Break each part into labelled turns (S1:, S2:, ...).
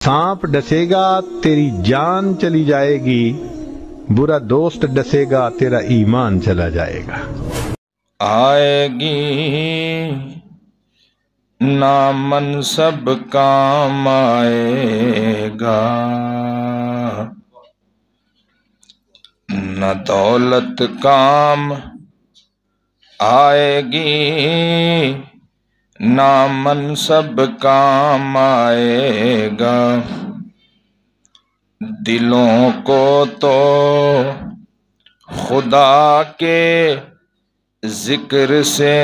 S1: सांप डसेगा तेरी जान चली जाएगी, बुरा दोस्त डसेगा तेरा ईमान चला जाएगा।
S2: आएगी ना मनसब काम आएगा, न दौलत काम आएगी, ना मनसब काम आएगा। दिलों को तो खुदा के जिक्र से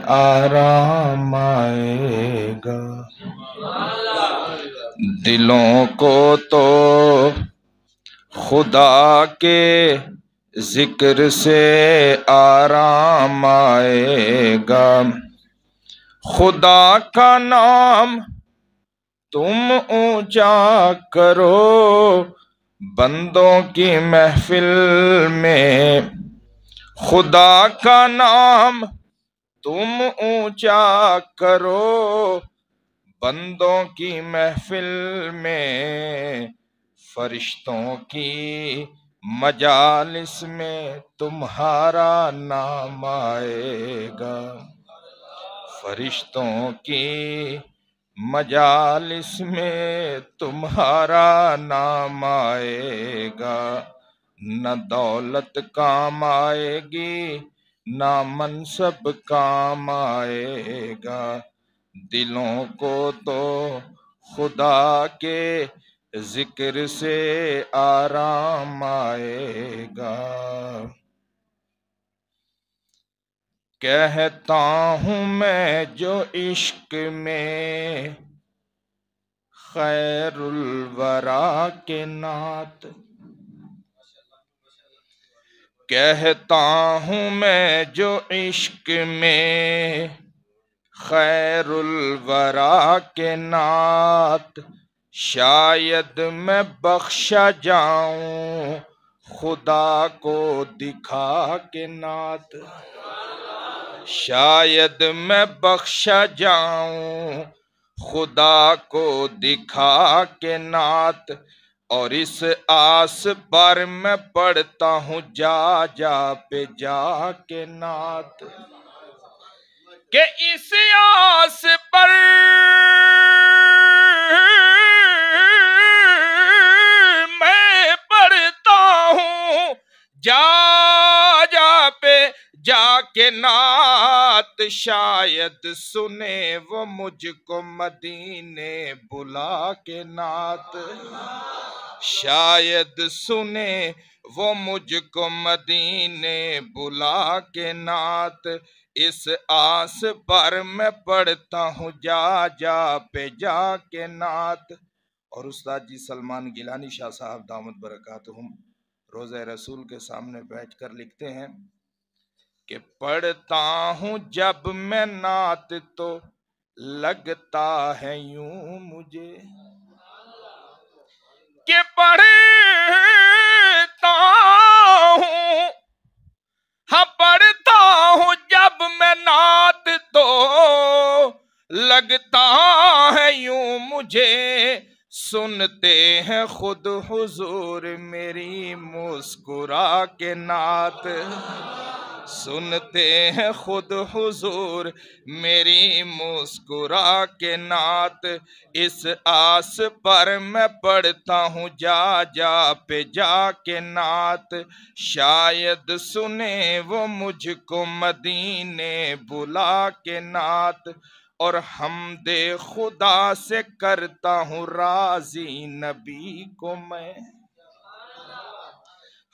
S2: आराम आएगा। दिलों को तो खुदा के जिक्र से आराम आएगा। खुदा का नाम तुम ऊंचा करो बंदों की महफिल में। खुदा का नाम तुम ऊंचा करो बंदों की महफिल में। फरिश्तों की मजालिस में तुम्हारा नाम आएगा। फरिश्तों की मजालिस में तुम्हारा नाम आएगा। न दौलत काम आएगी, ना मनसब काम आएगा। दिलों को तो खुदा के जिक्र से आराम आएगा। कहता हूँ मैं जो इश्क में खैरुल वरा के नात। कहता हूँ मैं जो इश्क में खैरुल वरा के नात। शायद मैं बख्शा जाऊं खुदा को दिखा के नात। शायद मैं बख्शा जाऊं खुदा को दिखा के नात। और इस आस पर मैं पढ़ता हूँ जा जा पे जा के नात। कि इस आस पर मैं पढ़ता हूँ जा जा पे जाके नात। शायद सुने वो मुझको मदीने बुला के नात। शायद सुने वो मुझको मदीने बुला के नात। इस आस पर मैं पढ़ता हूँ जा जा पे जा के नात। और उस्ताद जी सलमान गिलानी शाह साहब दामद बरकातहुम रोज़े रसूल के सामने बैठकर लिखते हैं कि पढ़ता हूँ जब मैं नात तो लगता है यूं मुझे कि पढ़ता हूँ, हाँ पढ़ता हूँ जब मैं नात तो लगता है यूं मुझे। सुनते हैं खुद हुजूर मेरी मुस्कुरा के नात। सुनते हैं खुद हुजूर मेरी मुस्कुरा के नात। इस आस पर मैं पढ़ता हूँ जा जा पे जा के नात। शायद सुने वो मुझको मदीने बुला के नात। और हमदे खुदा से करता हूँ राजी नबी को मैं।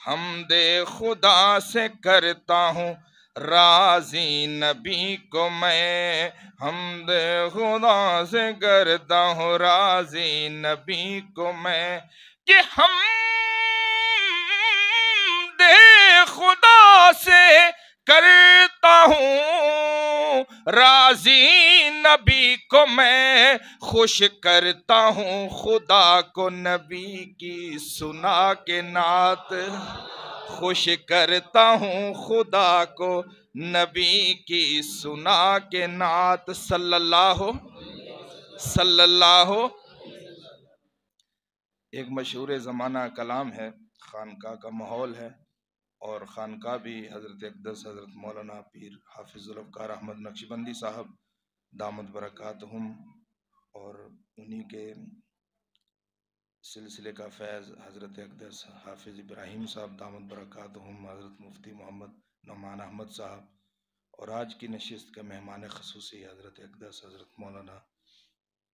S2: हमदे खुदा से करता हूँ राजी नबी को मैं। हमदे खुदा से करता हूँ राजी नबी को मैं। कि हमदे खुदा से करता हूँ राजी नबी को मैं। खुश करता हूँ खुदा को नबी की सुना के नात। खुश करता हूँ खुदा को नबी की सुना के नात। सल्लल्लाहु एक मशहूर ज़माना कलाम है, खानका का माहौल है, और खानका भी हज़रत अक़दस हज़रत मौलाना पीर हाफिज़ुल अफ़कार अहमद नक्शबंदी साहब दामद बरकातहुम और उन्हीं के सिलसिले का फैज़ हज़रत अक़दस हाफिज़ इब्राहिम साहब दामद बरकातहुम, हज़रत मुफ्ती मोहम्मद नौमान अहमद साहब, और आज की नशिस्त के मेहमान ख़ुसूसी हज़रत अक़दस हज़रत मौलाना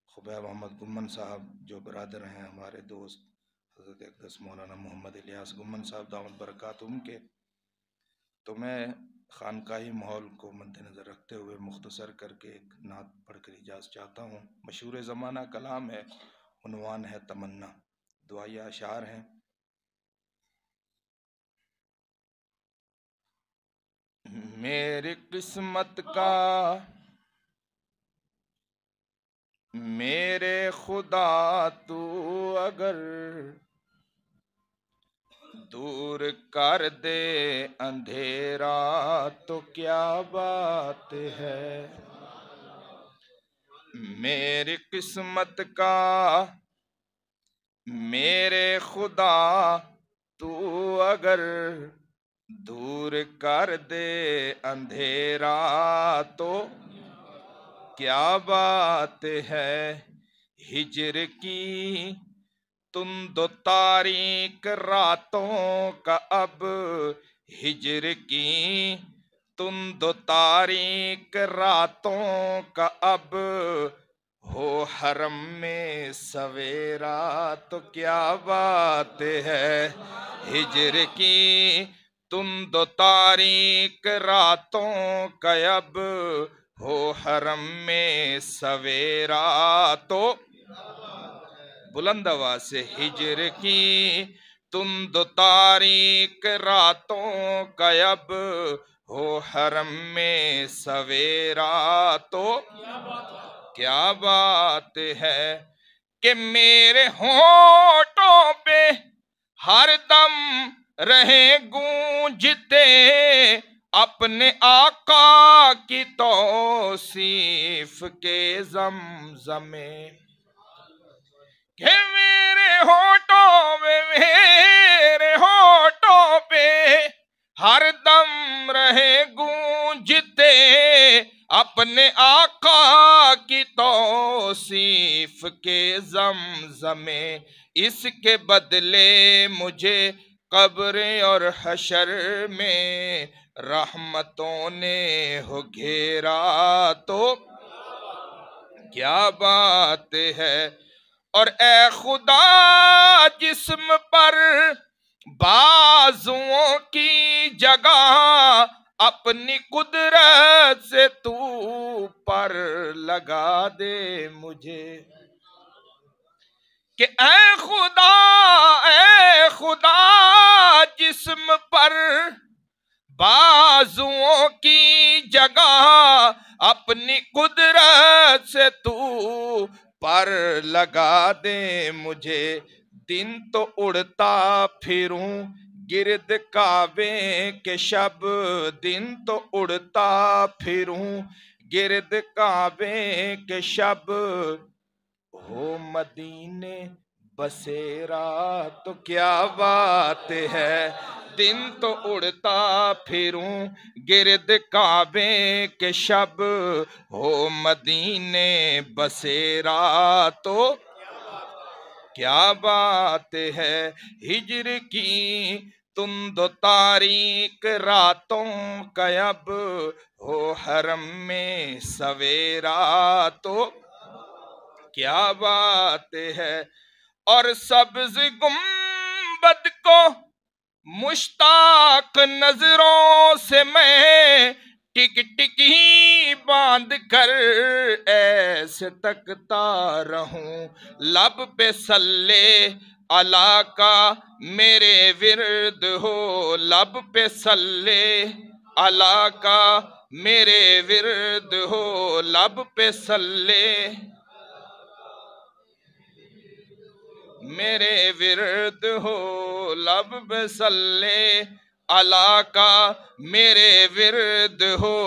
S2: खुबैब अहमद गुम्मन साहब, जो बरादर हैं हमारे दोस्त हज़रत अक़दस मौलाना मोहम्मद इलियास गुम्मन साहब दामद बरकातहुम के। तो मैं खानकाही माहौल को मद्देनज़र रखते हुए मुख्तसर करके एक नात पढ़कर इजाज़त चाहता हूँ। मशहूर ज़माना कलाम है, उन्वान है तमन्ना, दुआया अशार हैं। मेरी किस्मत का मेरे खुदा तू अगर दूर कर दे अंधेरा तो क्या बात है। मेरी किस्मत का मेरे खुदा तू अगर दूर कर दे अंधेरा तो क्या बात है। हिजर की तुम दो तारीक रातों का अब, हिजर की तुम दो तारीक रातों का अब, हो हरम में सवेरा तो क्या बात है। हिजर की तुम दो तारीक रातों का अब, हो हरम में सवेरा तो बुलंद आवाज से। हिजर की तुम दो तारीक रातों का अब, हो हरम में सवेरा तो क्या बात है। कि मेरे होठों पे हर दम रहे गूंजते अपने आका की तौसीफ के ज़मज़मे। कि मेरे होठों पे हर दम रहे गूंजते अपने आका की तौसीफ के ज़मज़मे। इसके बदले मुझे कब्र और हशर में रहमतों ने हो घेरा तो क्या बात है। और ए खुदा जिस्म पर बाजुओं की जगह अपनी कुदरत से तू पर लगा दे मुझे। कि ए खुदा जिस्म पर बाजुओं की जगह अपनी कुदरत से तू पर लगा दे मुझे। दिन तो उड़ता फिरूं गिरद काबे के शब, दिन तो उड़ता फिरूं गिरद काबे के शब, हो मदीने बसेरा तो क्या बात है। दिन तो उड़ता फिरूं गिरद काबे के शब, हो मदीने बसेरा तो क्या बात है। हिजर की तुम दो तारीक रातों का अब, हो हरम में सवेरा तो क्या बात है। और सब्ज गुम्बद को मुश्ताक नजरों से मैं टिक टिक ही बांध कर ऐसे तकता रहूं। लब पे सल्ले अला का मेरे विरद हो, लब पे सल्ले अला का मेरे विरद हो, लब पे सल्ले मेरे विरद हो, लब पे सल्ले अला का मेरे विरद हो।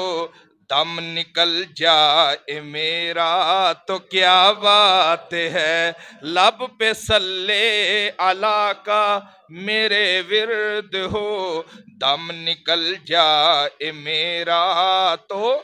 S2: दम निकल जाए मेरा तो क्या बात है, लब पे सल्ले अला का मेरे विर्द हो, दम निकल जाए मेरा तो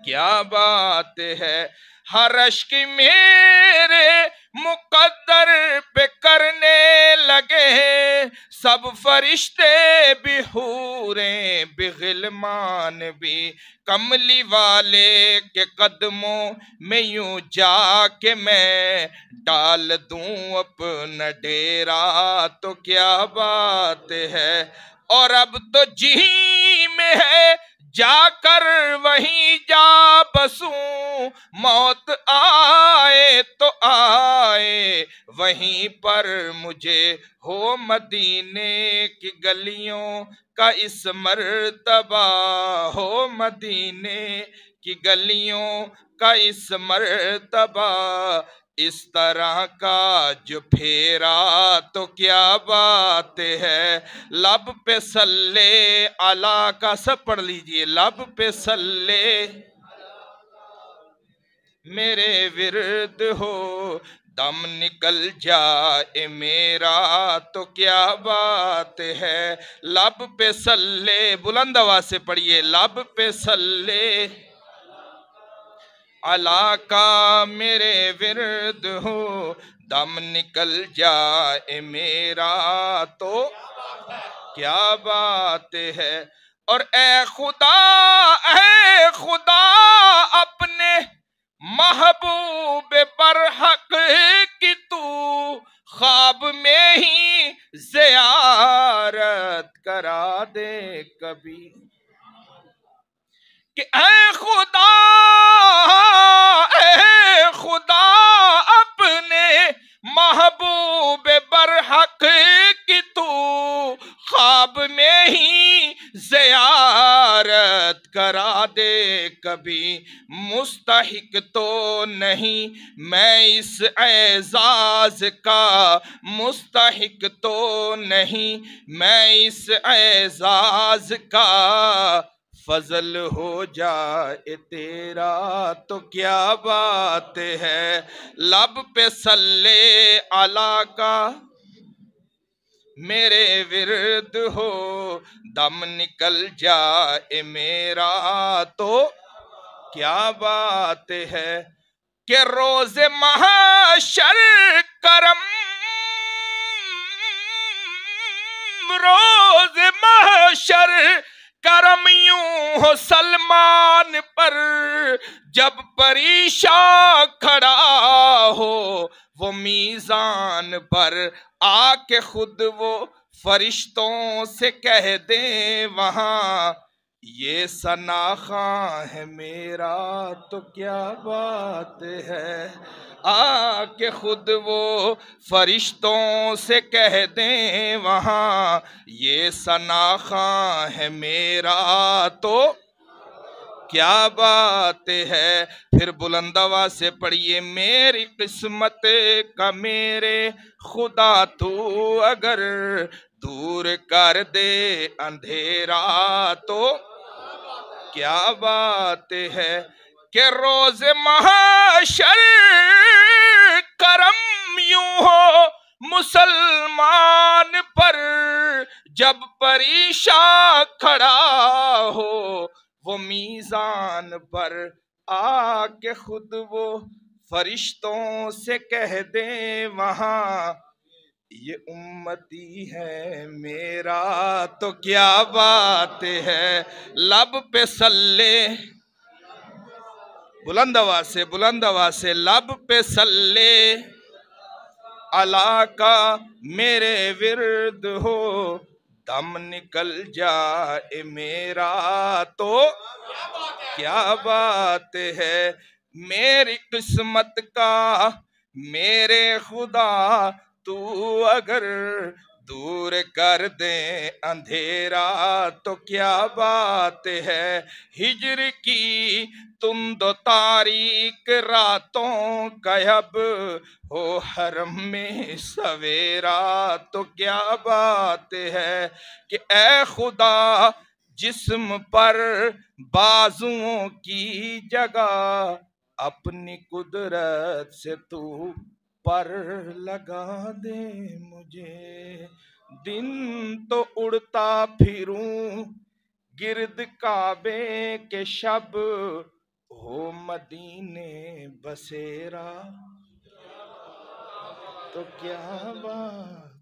S2: क्या बात है। हर अश्क मेरे मुकद्दर पे करने लगे, सब फरिश्ते भी हूरें भी गिलमान भी, कमली वाले के कदमों में यूं जाके मैं डाल दूं अपना डेरा तो क्या बात है। और अब तो जी में है जाकर वहीं जा बसूं, मौत आए तो आए वहीं पर मुझे, हो मदीने की गलियों का इस मर्तबा, हो मदीने की गलियों का इस मर्तबा, इस तरह का जो फेरा तो क्या बात है। लब पे सल्ले अला का सब पढ़ लीजिए, लब पे सल्ले मेरे विरद हो, दम निकल जाए मेरा तो क्या बात है। लब पे सल्ले, बुलंद आवाज से पढ़िए, लब पे सल्ले अला का मेरे विरद हो, दम निकल जाए मेरा तो क्या बात है। और ए खुदा अपने महबूब बरहक की तू ख्वाब में ही ज़ियारत करा दे कभी, कि ऐ खुदा अपने महबूब बरहक की तू ख्वाब में ही ज़ियारत करा दे कभी, मुस्तहिक तो नहीं मैं इस एजाज का, मुस्तहिक तो नहीं मैं इस एजाज का, फजल हो जाए तेरा तो क्या बात है। लब पे सल्ले अला का मेरे विरद हो, दम निकल जाए मेरा तो क्या बात है। कि रोज महशर करम, रोज महशर करम यूं हो सलमान पर, जब परीशान खड़ा हो वो मीजान पर, आके खुद वो फरिश्तों से कह दे वहां, ये सनाखा है मेरा तो क्या बात है। आके खुद वो फरिश्तों से कह दें वहां, ये सनाखा है मेरा तो क्या बात है। फिर बुलंद आवाज से पढ़िए, मेरी किस्मत का मेरे खुदा तू अगर दूर कर दे अंधेरा तो क्या बात है। कि रोज महशर करम यूं हो मुसलमान पर, जब परीशान खड़ा हो वो मीजान पर, आके खुद वो फरिश्तों से कह दे वहां, ये उम्मती है मेरा तो क्या बात है। लब पे सल्ले, बुलंद आवाज से लब पे सल्ले अला का मेरे विरद हो, दम निकल जाए मेरा तो क्या बात है। मेरी किस्मत का मेरे खुदा तू अगर दूर कर दे अंधेरा तो क्या बात है। हिजर की तुम दो तारीक रातों का अब हो हरम में सवेरा तो क्या बात है। कि ए खुदा जिस्म पर बाजुओं की जगह अपनी कुदरत से तू पर लगा दे मुझे। दिन तो उड़ता फिरूं गिर्द काबे के, शब हो मदीने बसेरा तो क्या बात